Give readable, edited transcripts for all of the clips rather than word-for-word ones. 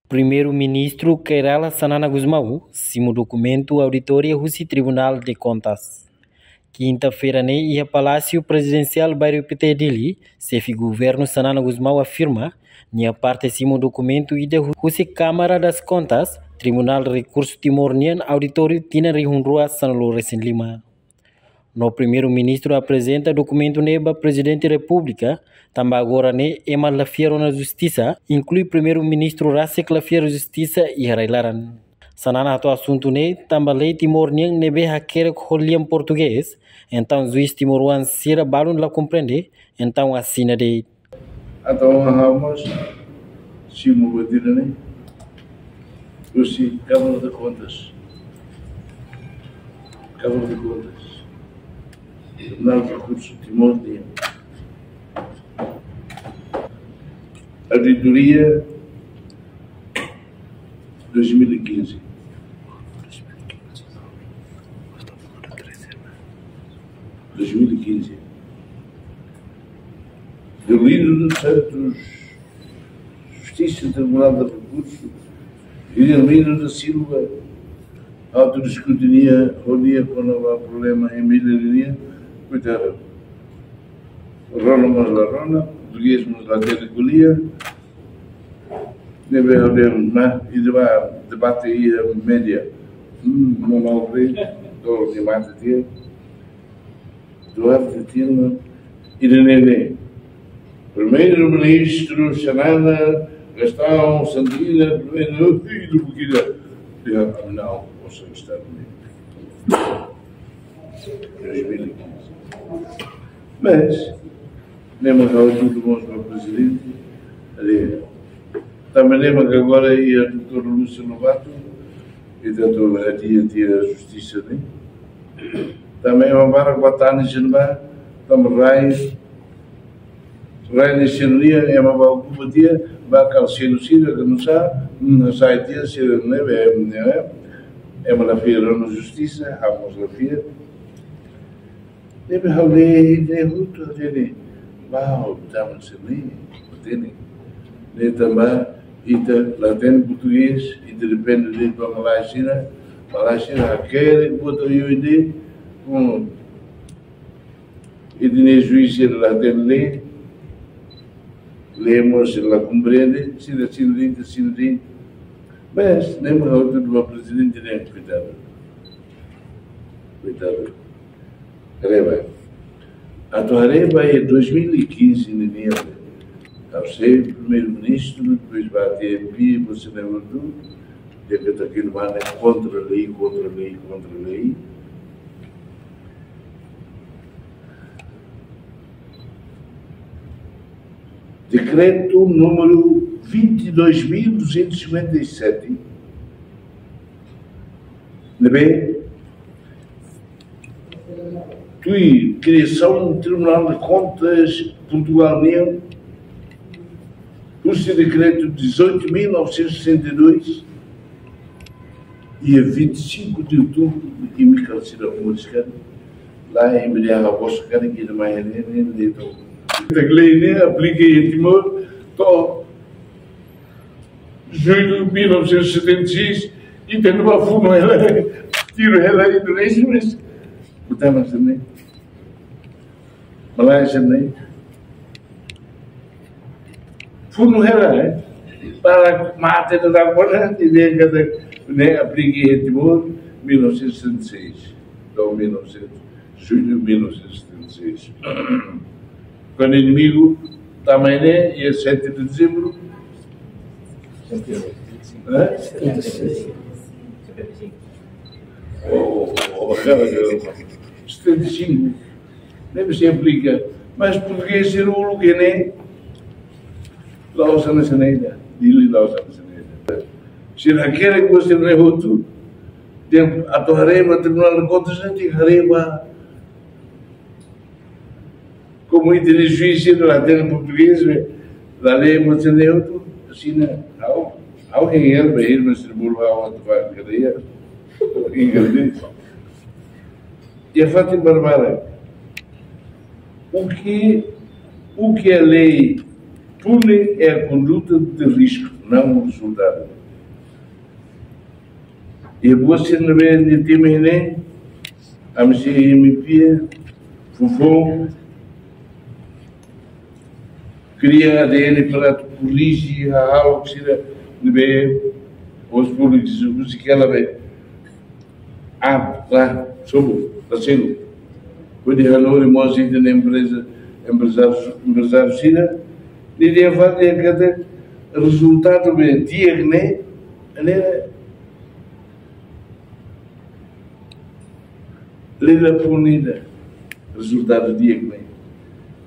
Primeiro-Ministro Kerala Sanana Gusmão, cimo documento auditoria Russi Tribunal de Contas. Quinta-feira, ia Palácio Presidencial Bairro Petedili, chefe governo Sanana Gusmão afirma, a parte cimo documento e de Russi Câmara das Contas, Tribunal de Recurso Timor-Nian, auditório Tina Rihunrua Sanalo Recém Lima. No primeiro-ministro apresenta documento neba presidente da República, também agora Ema Lafiero na Justiça, inclui primeiro-ministro Rasek Lafiero Justiça e Harailaran. Sanana ato assunto também lei Timor-Nian nebe haquere holiam português, então juiz Timoruan Sira Balun la compreende, então assina de. Então vamos, se mover Russi Câmara de Contas. Câmara de Contas. Tribunal de Recurso Timor-Nian. Auditoria 2015. Do líder dos Santos Justiça e Tribunal de Recurso, Guilhermino da Silva, autodiscutinia, rodia quando há problema em Milaria, cuidado. Rona mas la rona, português mas la telecolia, deve haver e debate aí a média, não mal ver, do debate dele, Duarte Tilma, Irene, primeiro-ministro Sanana, Gastão, Santina, primeiro filho do Buquilha, não, você está comigo. 2015. Mas, lembra que há tudo bom para o presidente, ali. Também lembra que agora ia a doutora Lúcia Lobato, e a doutora a justiça, né? Também uma barra que batana em Genebra, também Rai Nacionalia, é uma barra que batia, vai calciar no Síria, que não sai dia, se não é uma feira na justiça, há uma feira. Deve haver derruto dele, mal, estamos ali, entende? Nem também, e lá tem português, e de repente de para Malásia, aquele que botou eu e de juiz lá tem lei, lemos lá compreende, se decidem, mas nem mais outro do presidente nem cuidado. Areba. A tua Areba é 2015 ninguém. Ao ser primeiro-ministro, depois vai ter MP, você lembra tudo, de que aquilo vai contra a lei. Decreto número 22.257, criação do Tribunal de Contas Portugal-Nian, curso de decreto 18.962, dia 25 de outubro, de Michael Siracuriscan, lá em Bilhar Boscar, aqui na Maia-Nene, a lei apliquei em Timor, julho de 1976, e tem uma fuma, tiro ela aí do Indonésia, mas estamos também. Malásia também. Fundo ela, para matar da coisa, e apliquei em Timor, 1976, julho de 1976. Quando o inimigo também é 7 de dezembro. 75. Nem se aplica. Mas português ser o lugar, né? Lá usa na saneira. Dile lá usa na saneira. Se não quer que você não é outro, a tua reba, Tribunal de Contas, não tem reba. Como entende juiz lá tem português, lá lei você não é outro, assim, alguém é bem, mas se não vai a cadeia, inglês. E a Fátima Barbara, o que a lei pune é a conduta de risco, não o resultado. E você não vê de time nem a me pia fufão cria ADN para polícia a algo que se vê os públicos os que ela vê lá sobre tá sendo quando Hanoi mostra na empresário China ele vai ter cada resultado bem dia né Leila punida resultado dia que vem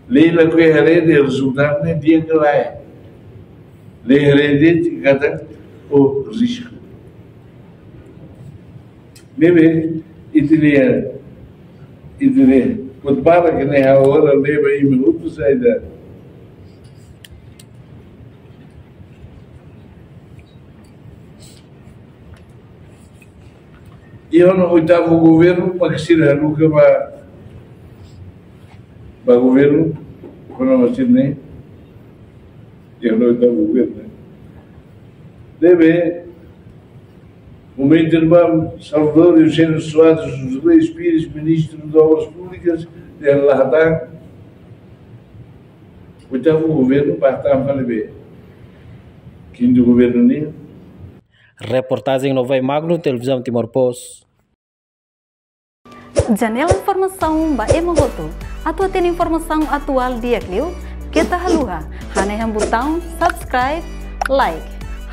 Leila que herede resultado né dia que lá é Leila herede cada o risco neve ideia quando para que nem a hora leva aí minutos ainda e eu no oitavo governo para que se nunca para governo quando não se nem eu no oitavo governo deve o meu irmão Salvador Eugênio Soares os Reis Pires ministro de Obras Públicas de Lahadã oitavo governo para estar a ver quinto governo nem Reportagem no Vai Magno, Televisão Timor-Post. Janela Informação ba Emogoto. Atua tem informação atual dia Clio. Kita haluha. Haneham botão subscribe, like.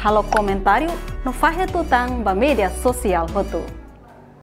Halo comentário no Fahia Tutang ba media sosial Hotu.